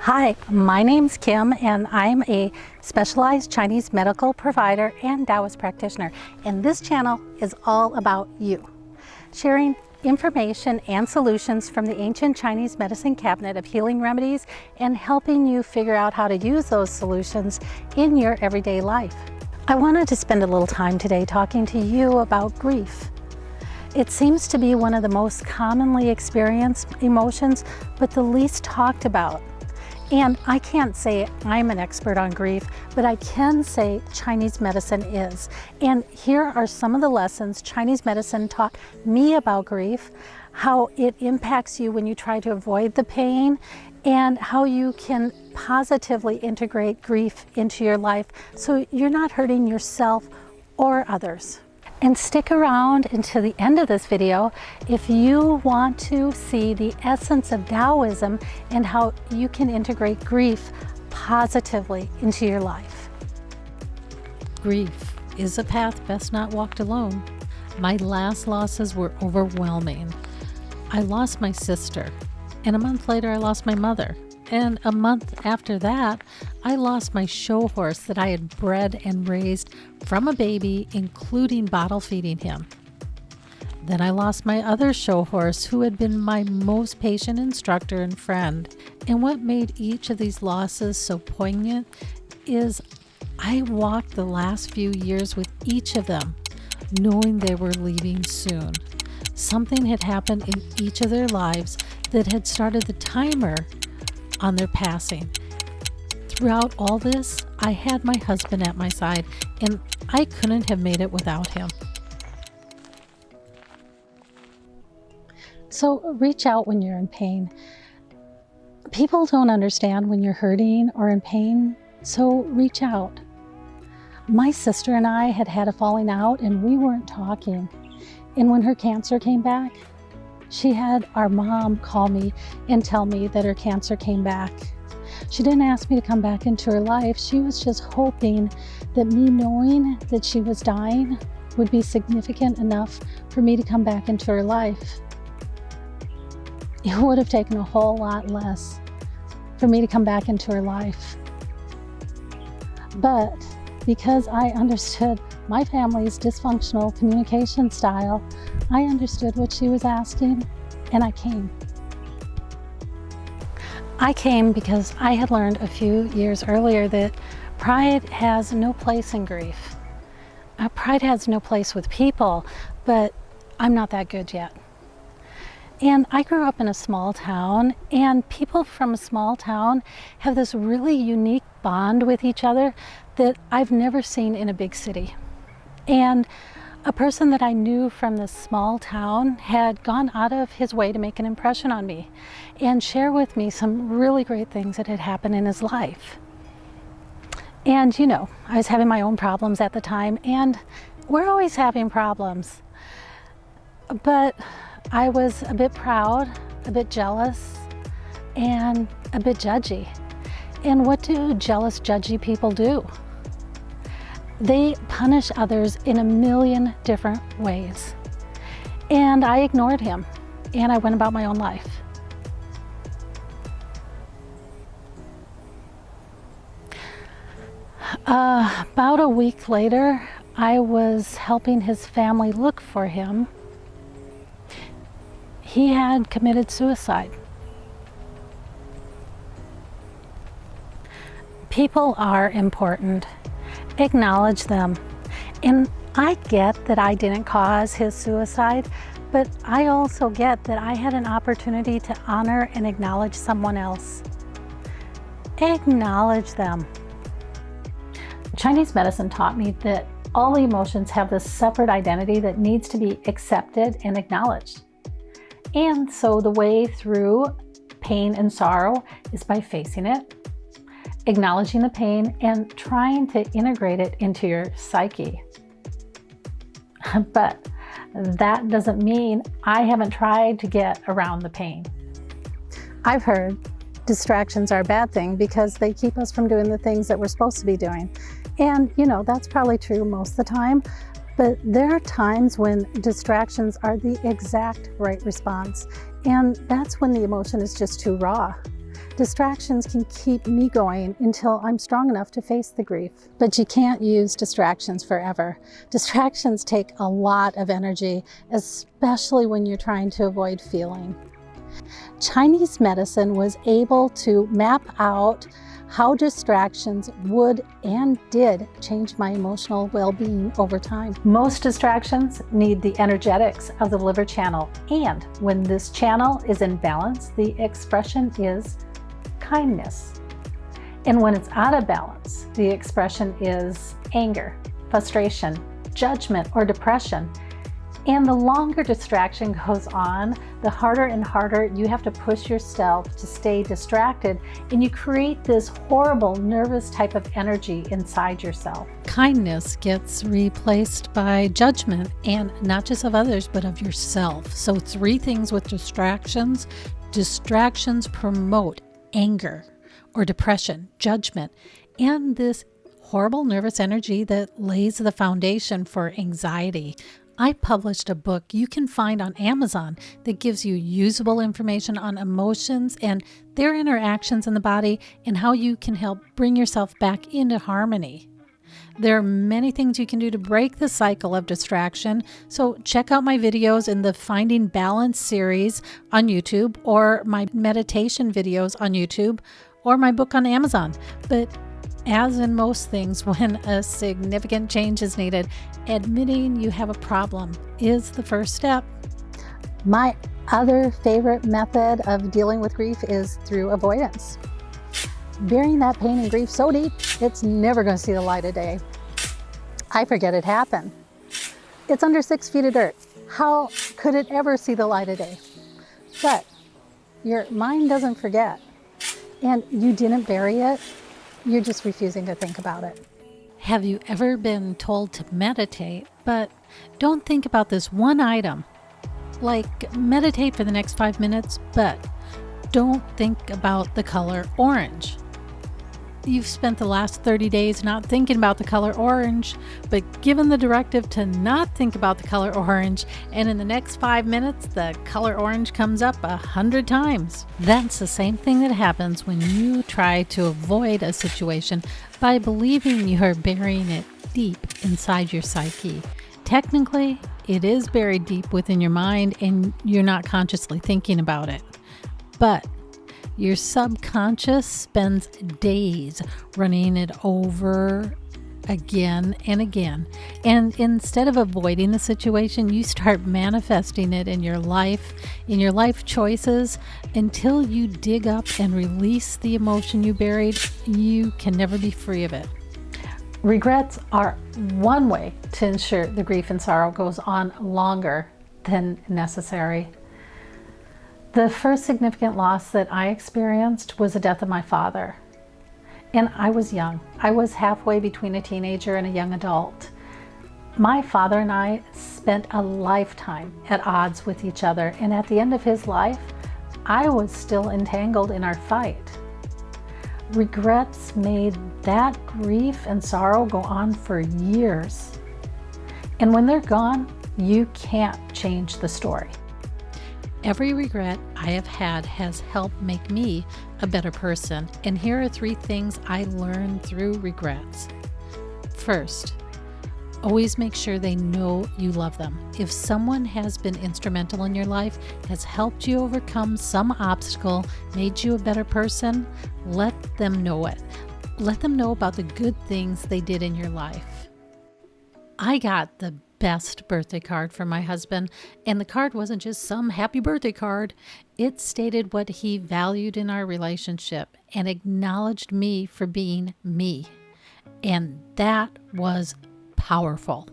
Hi, my name's Kim and I'm a specialized Chinese medical provider and Taoist practitioner, and this channel is all about you, sharing information and solutions from the ancient Chinese medicine cabinet of healing remedies and helping you figure out how to use those solutions in your everyday life. I wanted to spend a little time today talking to you about grief. It seems to be one of the most commonly experienced emotions, but the least talked about. And I can't say I'm an expert on grief, but I can say Chinese medicine is. And here are some of the lessons Chinese medicine taught me about grief, how it impacts you when you try to avoid the pain, and how you can positively integrate grief into your life so you're not hurting yourself or others. And stick around until the end of this video if you want to see the essence of Taoism and how you can integrate grief positively into your life. Grief is a path best not walked alone. My last losses were overwhelming. I lost my sister, and a month later I lost my mother. And a month after that, I lost my show horse that I had bred and raised from a baby, including bottle feeding him. Then I lost my other show horse, who had been my most patient instructor and friend. And what made each of these losses so poignant is I walked the last few years with each of them, knowing they were leaving soon. Something had happened in each of their lives that had started the timer on their passing. Throughout all this, I had my husband at my side, and I couldn't have made it without him. So reach out when you're in pain. People don't understand when you're hurting or in pain, so reach out. My sister and I had had a falling out and we weren't talking. And when her cancer came back, she had our mom call me and tell me that her cancer came back. She didn't ask me to come back into her life. She was just hoping that me knowing that she was dying would be significant enough for me to come back into her life. It would have taken a whole lot less for me to come back into her life. But because I understood my family's dysfunctional communication style, I understood what she was asking, and I came. I came because I had learned a few years earlier that pride has no place in grief. Pride has no place with people, but I'm not that good yet. And I grew up in a small town, and people from a small town have this really unique bond with each other that I've never seen in a big city. And a person that I knew from this small town had gone out of his way to make an impression on me and share with me some really great things that had happened in his life. And you know, I was having my own problems at the time, and we're always having problems. But I was a bit proud, a bit jealous, and a bit judgy. And what do jealous, judgy people do? They punish others in a million different ways. And I ignored him, and I went about my own life. About a week later, I was helping his family look for him. He had committed suicide. People are important. Acknowledge them. And I get that I didn't cause his suicide, but I also get that I had an opportunity to honor and acknowledge someone else. Acknowledge them. Chinese medicine taught me that all the emotions have this separate identity that needs to be accepted and acknowledged. And so the way through pain and sorrow is by facing it, acknowledging the pain, and trying to integrate it into your psyche. But that doesn't mean I haven't tried to get around the pain. I've heard distractions are a bad thing because they keep us from doing the things that we're supposed to be doing. And you know, that's probably true most of the time, but there are times when distractions are the exact right response. And that's when the emotion is just too raw. Distractions can keep me going until I'm strong enough to face the grief. But you can't use distractions forever. Distractions take a lot of energy, especially when you're trying to avoid feeling. Chinese medicine was able to map out how distractions would and did change my emotional well-being over time. Most distractions need the energetics of the liver channel, and when this channel is in balance, the expression is kindness. And when it's out of balance, the expression is anger, frustration, judgment, or depression. And the longer distraction goes on, the harder and harder you have to push yourself to stay distracted, and you create this horrible nervous type of energy inside yourself. Kindness gets replaced by judgment, and not just of others, but of yourself. So 3 things with distractions. Distractions promote anger or depression, judgment, and this horrible nervous energy that lays the foundation for anxiety. I published a book you can find on Amazon that gives you usable information on emotions and their interactions in the body and how you can help bring yourself back into harmony. There are many things you can do to break the cycle of distraction, so check out my videos in the Finding Balance series on YouTube, or my meditation videos on YouTube, or my book on Amazon. But as in most things, when a significant change is needed, admitting you have a problem is the first step. My other favorite method of dealing with grief is through avoidance. Burying that pain and grief so deep, it's never going to see the light of day. I forget it happened. It's under 6 feet of dirt. How could it ever see the light of day? But your mind doesn't forget, and you didn't bury it. You're just refusing to think about it. Have you ever been told to meditate, but don't think about this one item? Like, meditate for the next 5 minutes, but don't think about the color orange. You've spent the last 30 days not thinking about the color orange, but given the directive to not think about the color orange, and in the next 5 minutes, the color orange comes up 100 times. That's the same thing that happens when you try to avoid a situation by believing you are burying it deep inside your psyche. Technically, it is buried deep within your mind and you're not consciously thinking about it. But your subconscious spends days running it over again and again. And instead of avoiding the situation, you start manifesting it in your life choices until you dig up and release the emotion you buried. You can never be free of it. Regrets are one way to ensure the grief and sorrow goes on longer than necessary. The first significant loss that I experienced was the death of my father. And I was young. I was halfway between a teenager and a young adult. My father and I spent a lifetime at odds with each other, and at the end of his life, I was still entangled in our fight. Regrets made that grief and sorrow go on for years. And when they're gone, you can't change the story. Every regret I have had has helped make me a better person, and here are 3 things I learned through regrets. First, always make sure they know you love them. If someone has been instrumental in your life, has helped you overcome some obstacle, made you a better person, let them know it. Let them know about the good things they did in your life. I got the best birthday card from my husband, and the card wasn't just some happy birthday card. It stated what he valued in our relationship and acknowledged me for being me. And that was powerful.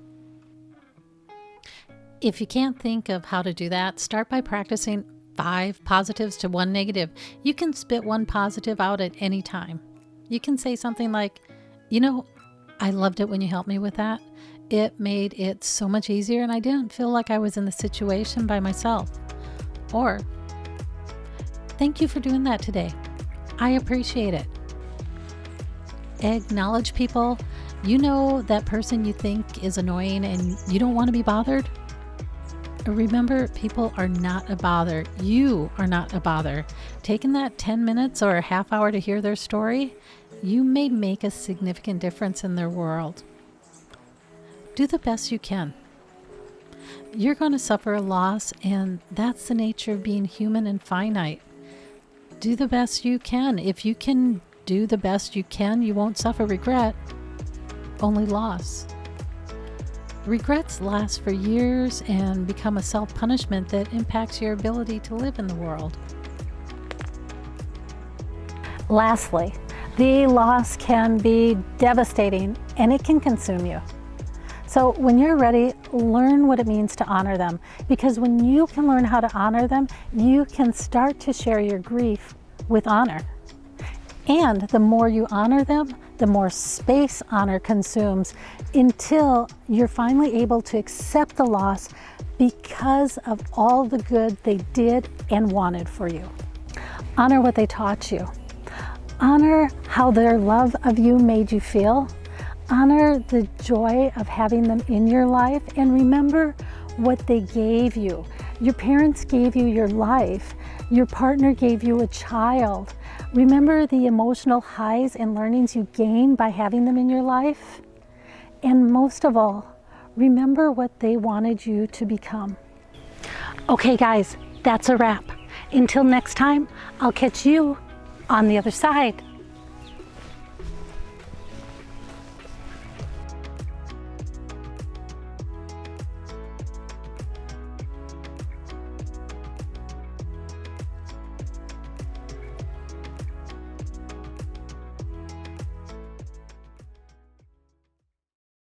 If you can't think of how to do that, start by practicing 5 positives to 1 negative. You can spit 1 positive out at any time. You can say something like, I loved it when you helped me with that. It made it so much easier and I didn't feel like I was in the situation by myself. Or, thank you for doing that today. I appreciate it. Acknowledge people. That person you think is annoying and you don't want to be bothered? Remember, people are not a bother. You are not a bother. Taking that 10 minutes or a half hour to hear their story, you may make a significant difference in their world. Do the best you can. You're going to suffer a loss, and that's the nature of being human and finite. Do the best you can. If you can do the best you can, you won't suffer regret, only loss. Regrets last for years and become a self-punishment that impacts your ability to live in the world. Lastly, the loss can be devastating and it can consume you. So when you're ready, learn what it means to honor them, because when you can learn how to honor them, you can start to share your grief with honor. And the more you honor them, the more space honor consumes, until you're finally able to accept the loss because of all the good they did and wanted for you. Honor what they taught you. Honor how their love of you made you feel. Honor the joy of having them in your life, and remember what they gave you. Your parents gave you your life. Your partner gave you a child. Remember the emotional highs and learnings you gained by having them in your life. And most of all, remember what they wanted you to become. Okay guys, that's a wrap. Until next time, I'll catch you on the other side.